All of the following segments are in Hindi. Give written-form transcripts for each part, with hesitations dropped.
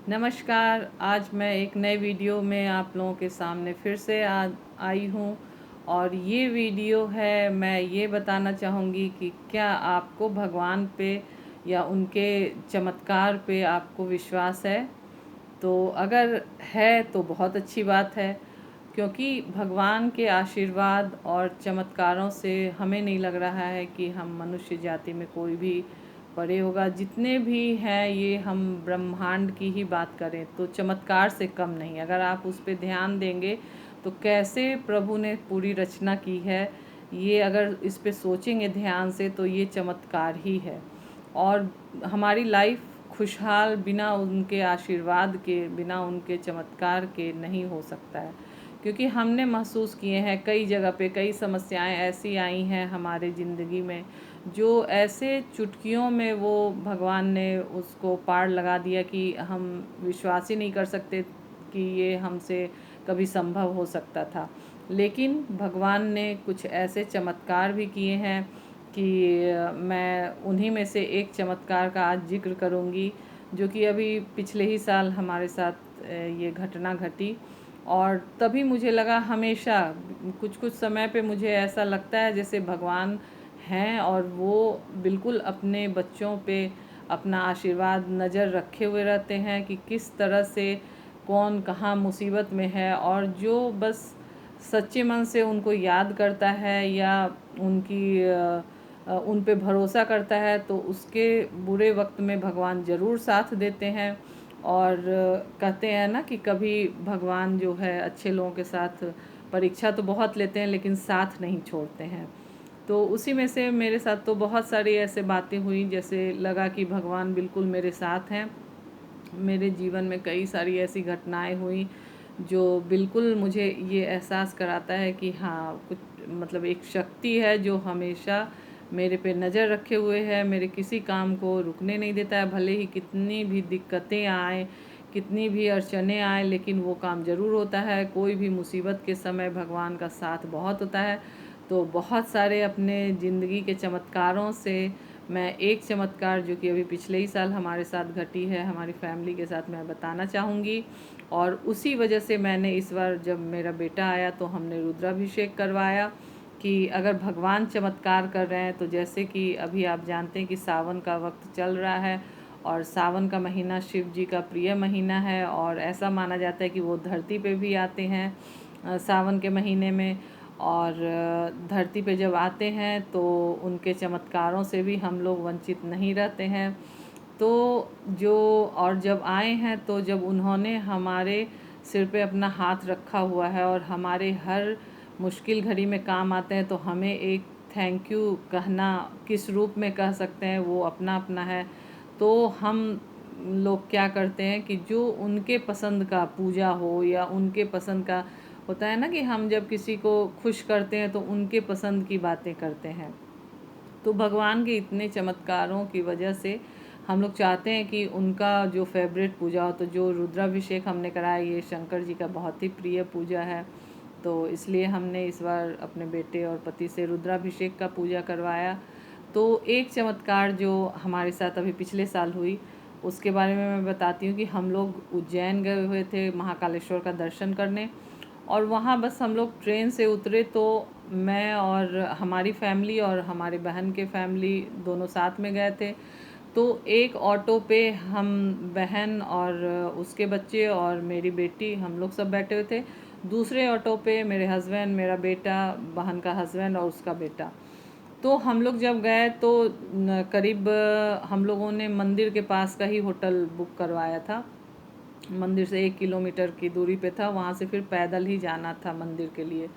नमस्कार। आज मैं एक नए वीडियो में आप लोगों के सामने फिर से आई हूँ। और ये वीडियो है, मैं ये बताना चाहूँगी कि क्या आपको भगवान पे या उनके चमत्कार पे आपको विश्वास है। तो अगर है तो बहुत अच्छी बात है, क्योंकि भगवान के आशीर्वाद और चमत्कारों से हमें नहीं लग रहा है कि हम मनुष्य जाति में कोई भी पड़े होगा। जितने भी हैं, ये हम ब्रह्मांड की ही बात करें तो चमत्कार से कम नहीं। अगर आप उस पर ध्यान देंगे तो कैसे प्रभु ने पूरी रचना की है, ये अगर इस पे सोचेंगे ध्यान से तो ये चमत्कार ही है। और हमारी लाइफ खुशहाल बिना उनके आशीर्वाद के, बिना उनके चमत्कार के नहीं हो सकता है। क्योंकि हमने महसूस किए हैं कई जगह पे, कई समस्याएं ऐसी आई हैं हमारे ज़िंदगी में, जो ऐसे चुटकियों में वो भगवान ने उसको पार लगा दिया कि हम विश्वास ही नहीं कर सकते कि ये हमसे कभी संभव हो सकता था। लेकिन भगवान ने कुछ ऐसे चमत्कार भी किए हैं कि मैं उन्हीं में से एक चमत्कार का आज जिक्र करूंगी, जो कि अभी पिछले ही साल हमारे साथ ये घटना घटी। और तभी मुझे लगा, हमेशा कुछ कुछ समय पे मुझे ऐसा लगता है जैसे भगवान हैं और वो बिल्कुल अपने बच्चों पे अपना आशीर्वाद नज़र रखे हुए रहते हैं कि किस तरह से कौन कहाँ मुसीबत में है। और जो बस सच्चे मन से उनको याद करता है या उन पे भरोसा करता है, तो उसके बुरे वक्त में भगवान ज़रूर साथ देते हैं। और कहते हैं ना कि कभी भगवान जो है अच्छे लोगों के साथ परीक्षा तो बहुत लेते हैं लेकिन साथ नहीं छोड़ते हैं। तो उसी में से मेरे साथ तो बहुत सारी ऐसे बातें हुई, जैसे लगा कि भगवान बिल्कुल मेरे साथ हैं। मेरे जीवन में कई सारी ऐसी घटनाएं हुई जो बिल्कुल मुझे ये एहसास कराता है कि हाँ, कुछ मतलब एक शक्ति है जो हमेशा मेरे पे नज़र रखे हुए है, मेरे किसी काम को रुकने नहीं देता है। भले ही कितनी भी दिक्कतें आए, कितनी भी अड़चने आए, लेकिन वो काम ज़रूर होता है। कोई भी मुसीबत के समय भगवान का साथ बहुत होता है। तो बहुत सारे अपने ज़िंदगी के चमत्कारों से मैं एक चमत्कार जो कि अभी पिछले ही साल हमारे साथ घटी है, हमारी फैमिली के साथ, मैं बताना चाहूँगी। और उसी वजह से मैंने इस बार जब मेरा बेटा आया तो हमने रुद्राभिषेक करवाया कि अगर भगवान चमत्कार कर रहे हैं तो जैसे कि अभी आप जानते हैं कि सावन का वक्त चल रहा है और सावन का महीना शिव जी का प्रिय महीना है। और ऐसा माना जाता है कि वो धरती पे भी आते हैं सावन के महीने में। और धरती पे जब आते हैं तो उनके चमत्कारों से भी हम लोग वंचित नहीं रहते हैं। तो जो और जब आए हैं तो जब उन्होंने हमारे सिर पे अपना हाथ रखा हुआ है और हमारे हर मुश्किल घड़ी में काम आते हैं, तो हमें एक थैंक यू कहना किस रूप में कह सकते हैं, वो अपना अपना है। तो हम लोग क्या करते हैं कि जो उनके पसंद का पूजा हो या उनके पसंद का होता है ना, कि हम जब किसी को खुश करते हैं तो उनके पसंद की बातें करते हैं। तो भगवान के इतने चमत्कारों की वजह से हम लोग चाहते हैं कि उनका जो फेवरेट पूजा हो, तो जो रुद्राभिषेक हमने कराया, ये शंकर जी का बहुत ही प्रिय पूजा है। तो इसलिए हमने इस बार अपने बेटे और पति से रुद्राभिषेक का पूजा करवाया। तो एक चमत्कार जो हमारे साथ अभी पिछले साल हुई, उसके बारे में मैं बताती हूँ कि हम लोग उज्जैन गए हुए थे महाकालेश्वर का दर्शन करने। और वहाँ बस हम लोग ट्रेन से उतरे तो मैं और हमारी फैमिली और हमारे बहन के फैमिली दोनों साथ में गए थे। तो एक ऑटो पे हम, बहन और उसके बच्चे और मेरी बेटी, हम लोग सब बैठे हुए थे। दूसरे ऑटो पे मेरे हस्बैंड, मेरा बेटा, बहन का हस्बैंड और उसका बेटा। तो हम लोग जब गए तो करीब हम लोगों ने मंदिर के पास का ही होटल बुक करवाया था। मंदिर से 1 किलोमीटर की दूरी पे था, वहाँ से फिर पैदल ही जाना था मंदिर के लिए।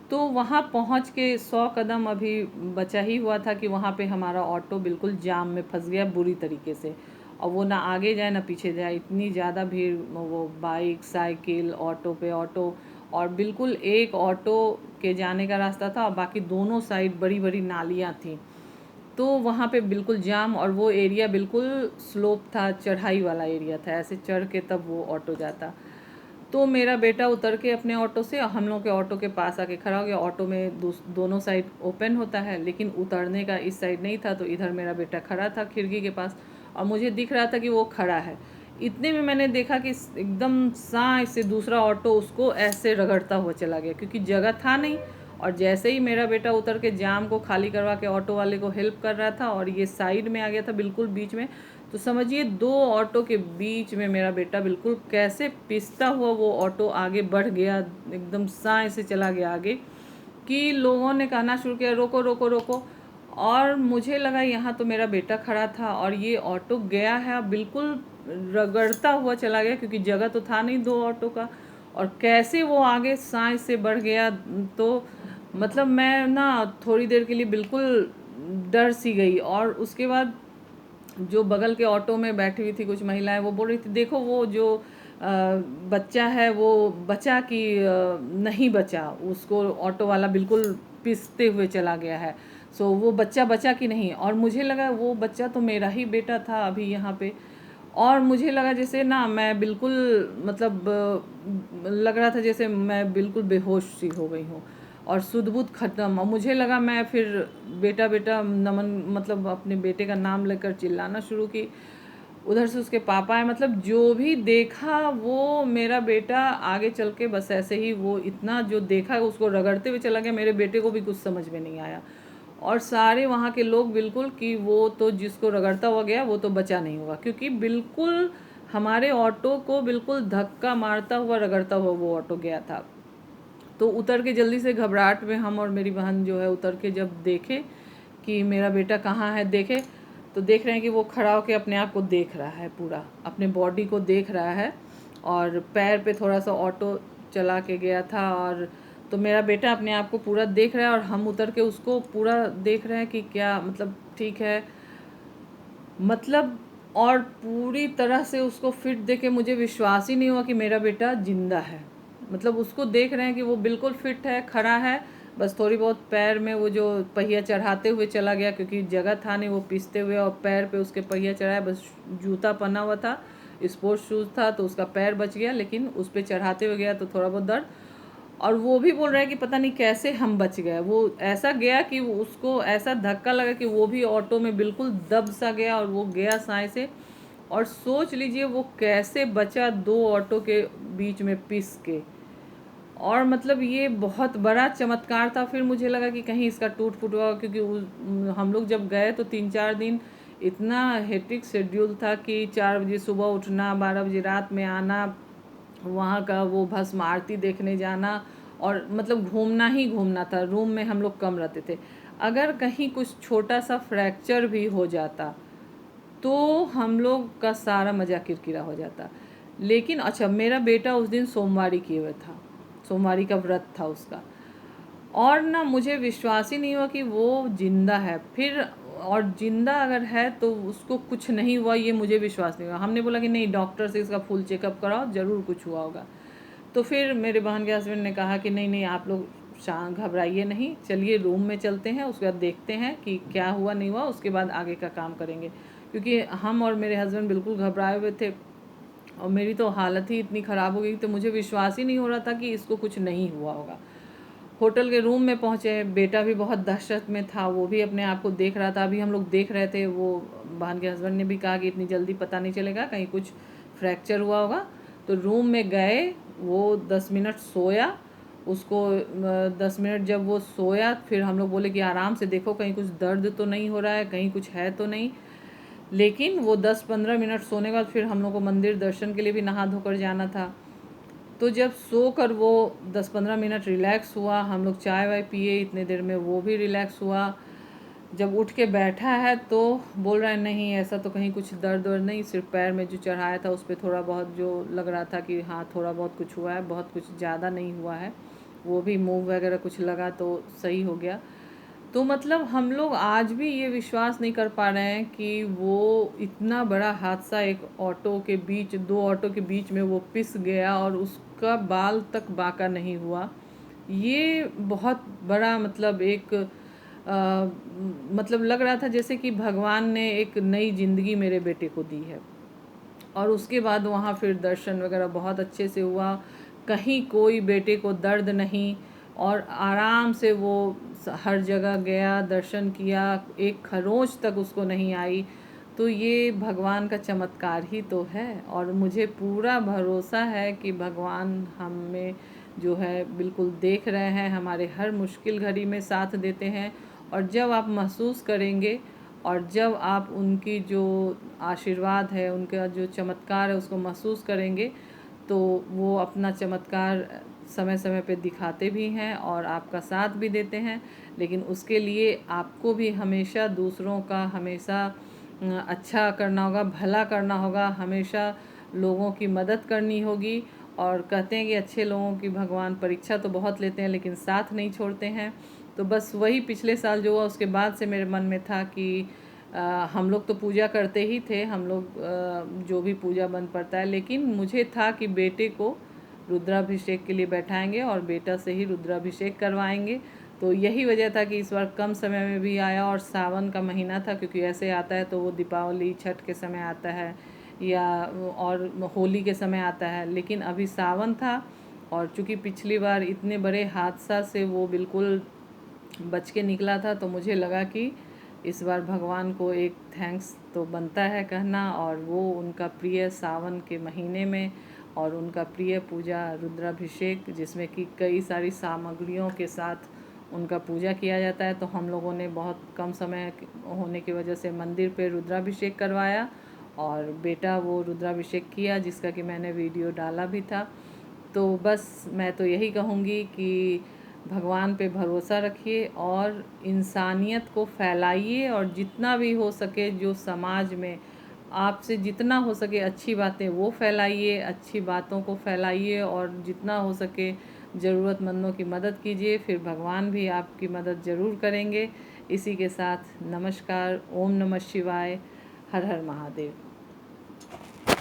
तो वहाँ पहुँच के 100 कदम अभी बचा ही हुआ था कि वहाँ पे हमारा ऑटो बिल्कुल जाम में फंस गया बुरी तरीके से। और वो ना आगे जाए ना पीछे जाए, इतनी ज़्यादा भीड़, वो बाइक, साइकिल, ऑटो पे ऑटो। और बिल्कुल एक ऑटो के जाने का रास्ता था और बाकी दोनों साइड बड़ी बड़ी नालियाँ थीं। तो वहाँ पे बिल्कुल जाम, और वो एरिया बिल्कुल स्लोप था, चढ़ाई वाला एरिया था, ऐसे चढ़ के तब वो ऑटो जाता। तो मेरा बेटा उतर के अपने ऑटो से हम लोग के ऑटो के पास आके खड़ा हो गया। ऑटो में दोनों साइड ओपन होता है, लेकिन उतरने का इस साइड नहीं था। तो इधर मेरा बेटा खड़ा था खिड़की के पास और मुझे दिख रहा था कि वो खड़ा है। इतने में मैंने देखा कि एकदम साँय से दूसरा ऑटो उसको ऐसे रगड़ता हुआ चला गया, क्योंकि जगह था नहीं। और जैसे ही मेरा बेटा उतर के जाम को खाली करवा के ऑटो वाले को हेल्प कर रहा था और ये साइड में आ गया था बिल्कुल बीच में, तो समझिए 2 ऑटो के बीच में मेरा बेटा बिल्कुल कैसे पिसता हुआ वो ऑटो आगे बढ़ गया, एकदम साँय से चला गया आगे, कि लोगों ने कहना शुरू किया रोको रोको रोको। और मुझे लगा यहाँ तो मेरा बेटा खड़ा था और ये ऑटो गया है, बिल्कुल रगड़ता हुआ चला गया, क्योंकि जगह तो था नहीं 2 ऑटो का। और कैसे वो आगे साँय से बढ़ गया, तो मतलब मैं ना थोड़ी देर के लिए बिल्कुल डर सी गई। और उसके बाद जो बगल के ऑटो में बैठी हुई थी कुछ महिलाएं, वो बोल रही थी देखो वो जो बच्चा है वो बचा कि नहीं बचा, उसको ऑटो वाला बिल्कुल पिसते हुए चला गया है, सो वो बच्चा बचा कि नहीं। और मुझे लगा वो बच्चा तो मेरा ही बेटा था अभी यहाँ पे। और मुझे लगा जैसे ना मैं बिल्कुल मतलब लग रहा था जैसे मैं बिल्कुल बेहोश सी हो गई हूँ और सुध-बुध ख़त्म। और मुझे लगा मैं फिर बेटा बेटा नमन मतलब अपने बेटे का नाम लेकर चिल्लाना शुरू की। उधर से उसके पापा आए, मतलब जो भी देखा वो मेरा बेटा आगे चल के बस ऐसे ही वो इतना जो देखा उसको रगड़ते हुए चला गया, मेरे बेटे को भी कुछ समझ में नहीं आया। और सारे वहाँ के लोग बिल्कुल कि वो तो जिसको रगड़ता हुआ गया वो तो बचा नहीं होगा, क्योंकि बिल्कुल हमारे ऑटो को बिल्कुल धक्का मारता हुआ रगड़ता हुआ वो ऑटो गया था। तो उतर के जल्दी से घबराहट में हम और मेरी बहन जो है उतर के जब देखे कि मेरा बेटा कहाँ है, देखे तो देख रहे हैं कि वो खड़ा होकर अपने आप को देख रहा है, पूरा अपने बॉडी को देख रहा है। और पैर पे थोड़ा सा ऑटो चला के गया था, और तो मेरा बेटा अपने आप को पूरा देख रहा है और हम उतर के उसको पूरा देख रहे हैं कि क्या मतलब ठीक है, मतलब। और पूरी तरह से उसको फिट देख के मुझे विश्वास ही नहीं हुआ कि मेरा बेटा जिंदा है। मतलब उसको देख रहे हैं कि वो बिल्कुल फिट है, खड़ा है, बस थोड़ी बहुत पैर में वो जो पहिया चढ़ाते हुए चला गया, क्योंकि जगह था नहीं, वो पीसते हुए और पैर पे उसके पहिया चढ़ाया, बस जूता पहना हुआ था, स्पोर्ट्स शूज़ था, तो उसका पैर बच गया, लेकिन उस पर चढ़ाते हुए गया तो थोड़ा बहुत दर्द। और वो भी बोल रहा है कि पता नहीं कैसे हम बच गए, वो ऐसा गया कि उसको ऐसा धक्का लगा कि वो भी ऑटो में बिल्कुल दब सा गया और वो गया साए से। और सोच लीजिए वो कैसे बचा 2 ऑटो के बीच में पिस के। और मतलब ये बहुत बड़ा चमत्कार था। फिर मुझे लगा कि कहीं इसका टूट फूट हुआ, क्योंकि हम लोग जब गए तो 3-4 दिन इतना हेक्टिक शेड्यूल था कि 4 बजे सुबह उठना, 12 बजे रात में आना, वहाँ का वो भस्म आरती देखने जाना, और मतलब घूमना ही घूमना था। रूम में हम लोग कम रहते थे, अगर कहीं कुछ छोटा सा फ्रैक्चर भी हो जाता तो हम लोग का सारा मज़ा किरकिरा हो जाता। लेकिन अच्छा, मेरा बेटा उस दिन सोमवारी किए हुए था, सोमवारी का व्रत था उसका, और ना मुझे विश्वास ही नहीं हुआ कि वो जिंदा है। फिर और जिंदा अगर है तो उसको कुछ नहीं हुआ, ये मुझे विश्वास नहीं हुआ। हमने बोला कि नहीं, डॉक्टर से इसका फुल चेकअप कराओ, ज़रूर कुछ हुआ होगा। तो फिर मेरे बहन के हस्बैंड ने कहा कि नहीं नहीं, आप लोग घबराइए नहीं, चलिए रूम में चलते हैं, उसके बाद देखते हैं कि क्या हुआ नहीं हुआ, उसके बाद आगे का काम करेंगे। क्योंकि हम और मेरे हस्बैंड बिल्कुल घबराए हुए थे और मेरी तो हालत ही इतनी ख़राब हो गई, तो मुझे विश्वास ही नहीं हो रहा था कि इसको कुछ नहीं हुआ होगा। होटल के रूम में पहुँचे, बेटा भी बहुत दहशत में था, वो भी अपने आप को देख रहा था। अभी हम लोग देख रहे थे, वो बहन के हस्बैंड ने भी कहा कि इतनी जल्दी पता नहीं चलेगा, कहीं कुछ फ्रैक्चर हुआ होगा। तो रूम में गए, वो 10 मिनट सोया, उसको 10 मिनट जब वो सोया, फिर हम लोग बोले कि आराम से देखो कहीं कुछ दर्द तो नहीं हो रहा है, कहीं कुछ है तो नहीं। लेकिन वो 10-15 मिनट सोने के बाद फिर हम लोग को मंदिर दर्शन के लिए भी नहा धोकर जाना था। तो जब सोकर वो 10-15 मिनट रिलैक्स हुआ, हम लोग चाय वाय पिए, इतने देर में वो भी रिलैक्स हुआ। जब उठ के बैठा है तो बोल रहा है नहीं, ऐसा तो कहीं कुछ दर्द वर्द नहीं, सिर्फ पैर में जो चढ़ाया था उस पर थोड़ा बहुत जो लग रहा था कि हाँ थोड़ा बहुत कुछ हुआ है, बहुत कुछ ज़्यादा नहीं हुआ है। वो भी मूव वगैरह कुछ लगा तो सही हो गया। तो मतलब हम लोग आज भी ये विश्वास नहीं कर पा रहे हैं कि वो इतना बड़ा हादसा, एक ऑटो के बीच, 2 ऑटो के बीच में वो पिस गया और उसका बाल तक बाका नहीं हुआ। ये बहुत बड़ा मतलब एक मतलब लग रहा था जैसे कि भगवान ने एक नई ज़िंदगी मेरे बेटे को दी है। और उसके बाद वहाँ फिर दर्शन वगैरह बहुत अच्छे से हुआ, कहीं कोई बेटे को दर्द नहीं, और आराम से वो हर जगह गया, दर्शन किया, एक खरोंच तक उसको नहीं आई। तो ये भगवान का चमत्कार ही तो है। और मुझे पूरा भरोसा है कि भगवान हमें जो है बिल्कुल देख रहे हैं, हमारे हर मुश्किल घड़ी में साथ देते हैं। और जब आप महसूस करेंगे और जब आप उनकी जो आशीर्वाद है, उनका जो चमत्कार है उसको महसूस करेंगे, तो वो अपना चमत्कार समय समय पे दिखाते भी हैं और आपका साथ भी देते हैं। लेकिन उसके लिए आपको भी हमेशा दूसरों का हमेशा अच्छा करना होगा, भला करना होगा, हमेशा लोगों की मदद करनी होगी। और कहते हैं कि अच्छे लोगों की भगवान परीक्षा तो बहुत लेते हैं लेकिन साथ नहीं छोड़ते हैं। तो बस वही पिछले साल जो हुआ उसके बाद से मेरे मन में था कि हम लोग तो पूजा करते ही थे, हम लोग जो भी पूजा बंद पड़ता है, लेकिन मुझे था कि बेटे को रुद्राभिषेक के लिए बैठाएंगे और बेटा से ही रुद्राभिषेक करवाएंगे। तो यही वजह था कि इस बार कम समय में भी आया और सावन का महीना था, क्योंकि ऐसे आता है तो वो दीपावली छठ के समय आता है या और होली के समय आता है, लेकिन अभी सावन था। और चूँकि पिछली बार इतने बड़े हादसा से वो बिल्कुल बच के निकला था, तो मुझे लगा कि इस बार भगवान को एक थैंक्स तो बनता है कहना। और वो उनका प्रिय सावन के महीने में और उनका प्रिय पूजा रुद्राभिषेक, जिसमें कि कई सारी सामग्रियों के साथ उनका पूजा किया जाता है। तो हम लोगों ने बहुत कम समय होने की वजह से मंदिर पे रुद्राभिषेक करवाया और बेटा वो रुद्राभिषेक किया, जिसका कि मैंने वीडियो डाला भी था। तो बस मैं तो यही कहूँगी कि भगवान पे भरोसा रखिए और इंसानियत को फैलाइए, और जितना भी हो सके जो समाज में आपसे जितना हो सके अच्छी बातें वो फैलाइए, अच्छी बातों को फैलाइए, और जितना हो सके ज़रूरतमंदों की मदद कीजिए, फिर भगवान भी आपकी मदद ज़रूर करेंगे। इसी के साथ नमस्कार, ओम नमः शिवाय, हर हर महादेव।